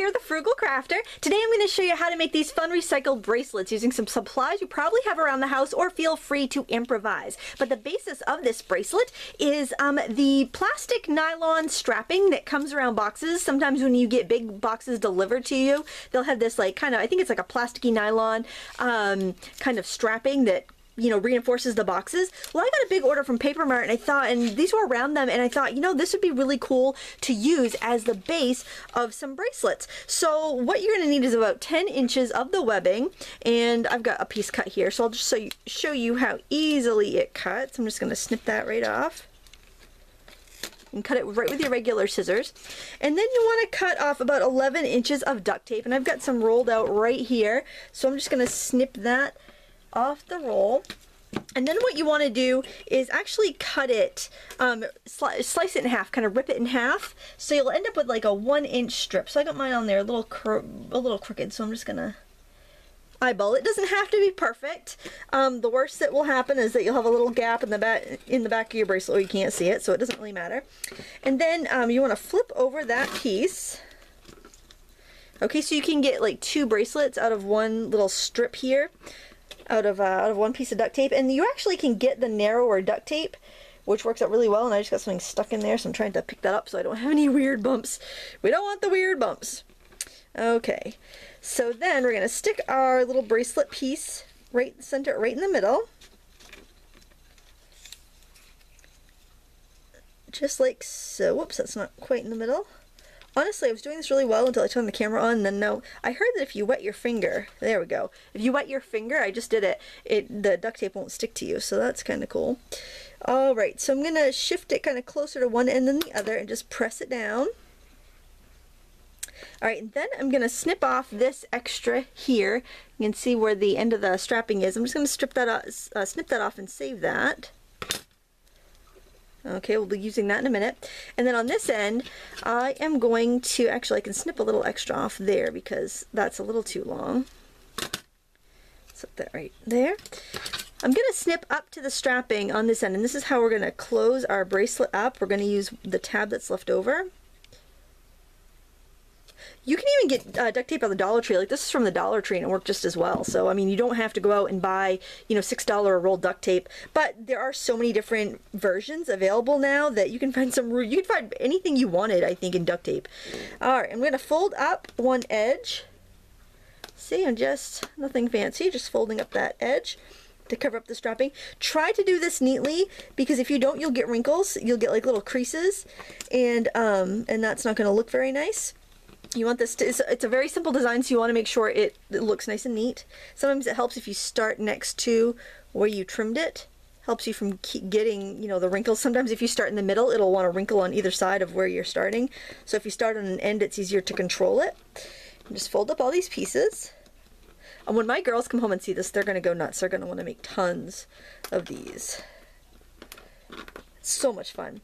here, the Frugal Crafter. Today I'm going to show you how to make these fun recycled bracelets using some supplies you probably have around the house, or feel free to improvise. But the basis of this bracelet is the plastic nylon strapping that comes around boxes. Sometimes when you get big boxes delivered to you, they'll have this like kind of, I think it's like a plasticky nylon kind of strapping that, you know, reinforces the boxes. Well, I got a big order from Paper Mart, and I thought, and these were around them, and I thought, you know, this would be really cool to use as the base of some bracelets. So what you're going to need is about 10 inches of the webbing, and I've got a piece cut here, so I'll just show you how easily it cuts. I'm just going to snip that right off and cut it right with your regular scissors. And then you want to cut off about 11 inches of duct tape, and I've got some rolled out right here, so I'm just going to snip that off the roll. And then what you want to do is actually cut it, slice it in half, kind of rip it in half, so you'll end up with like a 1-inch strip. So I got mine on there a little crooked, so I'm just gonna eyeball it. It doesn't have to be perfect. The worst that will happen is that you'll have a little gap in the back of your bracelet where you can't see it, so it doesn't really matter. And then you want to flip over that piece. Okay, so you can get like 2 bracelets out of one little strip here, out of one piece of duct tape. And you actually can get the narrower duct tape, which works out really well, and I just got something stuck in there, so I'm trying to pick that up so I don't have any weird bumps. We don't want the weird bumps. Okay, so then we're going to stick our little bracelet piece right center, right in the middle, just like so. Whoops, that's not quite in the middle. Honestly, I was doing this really well until I turned the camera on, and then no. I heard that if you wet your finger, there we go. If you wet your finger, I just did it, the duct tape won't stick to you, so that's kind of cool. Alright, so I'm going to shift it kind of closer to one end than the other and just press it down. Alright, and then I'm going to snip off this extra here. You can see where the end of the strapping is. I'm just going to snip that off and save that. Okay, we'll be using that in a minute. And then on this end, I am going to, actually I can snip a little extra off there because that's a little too long. Set that right there. I'm going to snip up to the strapping on this end, and this is how we're going to close our bracelet up. We're going to use the tab that's left over. You can even get duct tape on the Dollar Tree. Like, this is from the Dollar Tree and it worked just as well. So, I mean, you don't have to go out and buy, you know, $6 a roll duct tape. But there are so many different versions available now that you can find you can find anything you wanted, I think, in duct tape. Alright, I'm going to fold up one edge. See, I'm just, nothing fancy, just folding up that edge to cover up the strapping. Try to do this neatly, because if you don't, you'll get wrinkles. You'll get like little creases, and that's not going to look very nice. You want this to, it's a very simple design, so you want to make sure it looks nice and neat. Sometimes it helps if you start next to where you trimmed it. Helps you from getting, you know, the wrinkles. Sometimes if you start in the middle, it'll want to wrinkle on either side of where you're starting. So if you start on an end, it's easier to control it. And just fold up all these pieces. And when my girls come home and see this, they're going to go nuts. They're going to want to make tons of these. So much fun.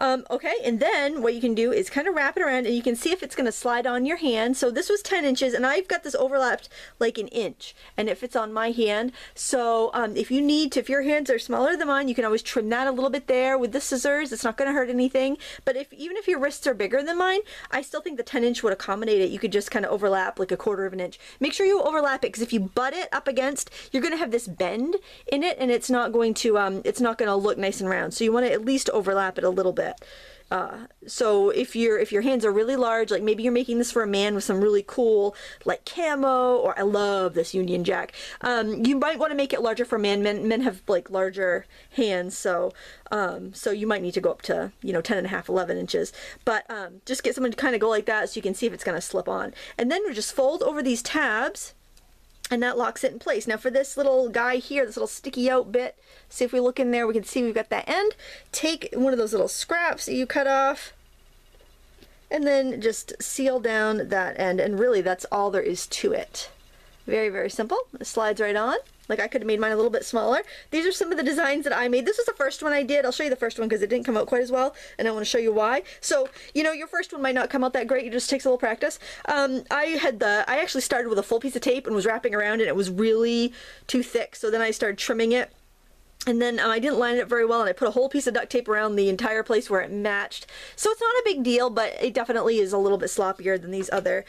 Okay, and then what you can do is kind of wrap it around, and you can see if it's going to slide on your hand. So this was 10 inches, and I've got this overlapped like an inch, and it fits on my hand. So if you need to, if your hands are smaller than mine, you can always trim that a little bit there with the scissors. It's not going to hurt anything. But even if your wrists are bigger than mine, I still think the 10-inch would accommodate it. You could just kind of overlap like a 1/4 of an inch. Make sure you overlap it, because if you butt it up against, you're going to have this bend in it, and it's not going to look nice and round. So you want to at least overlap it a little bit. So if your hands are really large, like maybe you're making this for a man with some really cool like camo, or I love this Union Jack, you might want to make it larger for men. Men have like larger hands, so you might need to go up to, you know, 10.5, 11 inches. But just get someone to kind of go like that so you can see if it's going to slip on. And then we just fold over these tabs, and that locks it in place. Now for this little guy here, this little sticky out bit, see if we look in there, we can see we've got that end. Take one of those little scraps that you cut off, and then just seal down that end, and really that's all there is to it. Very, very simple. It slides right on. Like, I could have made mine a little bit smaller. These are some of the designs that I made. This was the first one I did. I'll show you the first one because it didn't come out quite as well, and I want to show you why. So, you know, your first one might not come out that great. It just takes a little practice. I actually started with a full piece of tape and was wrapping around, and it was really too thick. So then I started trimming it And then I didn't line it up very well, and I put a whole piece of duct tape around the entire place where it matched. So it's not a big deal, but it definitely is a little bit sloppier than these other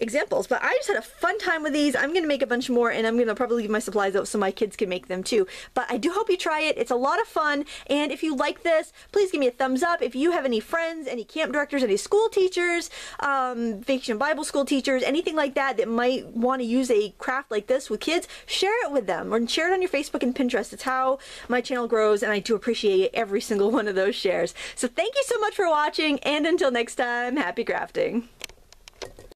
examples. But I just had a fun time with these. I'm going to make a bunch more, and I'm going to probably leave my supplies out so my kids can make them too. But I do hope you try it. It's a lot of fun, and if you like this, please give me a thumbs up. If you have any friends, any camp directors, any school teachers, vacation Bible school teachers, anything like that that might want to use a craft like this with kids, share it with them, or share it on your Facebook and Pinterest. It's how my channel grows, and I do appreciate every single one of those shares. So thank you so much for watching, and until next time, happy crafting.